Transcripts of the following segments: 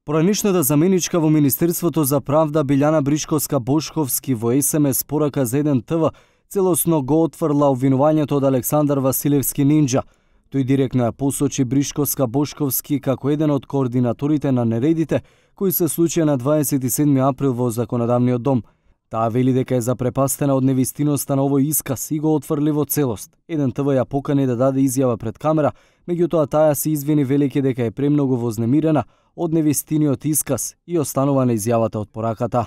Поранишната заменичка во Министерството за правда Билјана Бришковска-Бошковски во СМС порака за 1 ТВ целосно го отфрла обвинувањето од Александар Василевски Нинџа. Тој директно ја посочи Бришковска-Бошковски како еден од координаторите на нередите кои се случија на 27 април во Законодавниот дом. Таа вели дека е запрепастена од невистиноста на овој исказ и го отфрли во целост. 1 ТВ ја покани да даде изјава пред камера, меѓутоа таа се извини велики дека е премногу вознемирена од невистиниот исказ и останува на изјавата од пораката.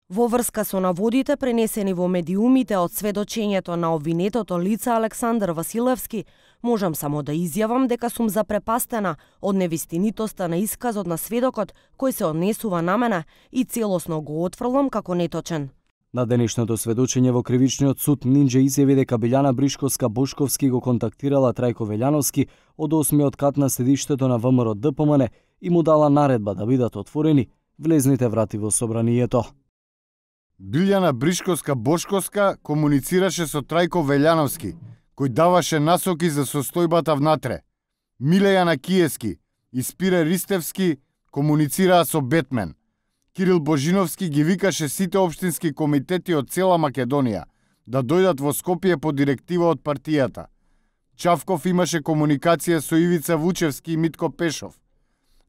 Во врска со наводите пренесени во медиумите од сведочењето на обвинетото лице Александар Василевски, можам само да изјавам дека сум запрепастена од невистинитоста на исказот на сведокот кој се однесува на мене и целосно го отфрлам како неточен. На денешното сведочење во Кривичниот суд Нинџа изјави дека Билјана Бришковска-Бошковски го контактирала Трајко Велјановски од 8-миот кат на седиштето на ВМРО ДПМН и му дала наредба да бидат отворени влезните врати во собранието. Билјана Бришковска-Бошковска комуницираше со Трајко Велјановски, кој даваше насоки за состојбата внатре. Милејана Киевски и Спире Ристевски комуницираа со Бетмен. Кирил Божиновски ги викаше сите општински комитети од цела Македонија да дојдат во Скопје по директива од партијата. Чавков имаше комуникација со Ивица Вучевски и Митко Пешов.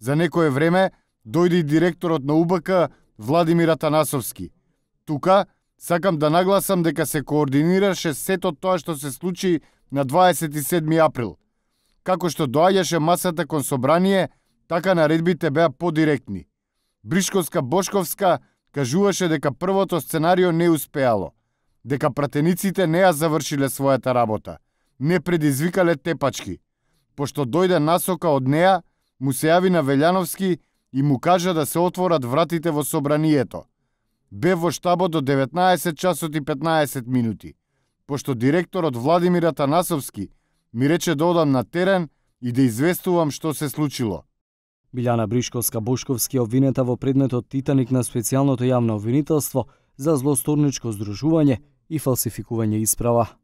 За некое време дојде и директорот на УБК Владимир Атанасовски. Тука сакам да нагласам дека се координираше сето тоа што се случи на 27 април. Како што доаѓаше масата кон собрание, така наредбите беа подиректни. Бришковска-Бошковска кажуваше дека првото сценарио не успеало, дека пратениците не ја завршиле својата работа, не предизвикале тепачки. Пошто дојде насока од неа, му се јави на Велјановски и му кажа да се отворат вратите во собранието. Бе во штабот до 19 часот и 15 минути, пошто директорот Владимир Атанасовски ми рече да одам на терен и да известувам што се случило. Билјана Бришковска-Бошковски е обвинета во предметот Титаник на специјалното јавно обвинителство за злосторничко здружување и фалсификување исправа.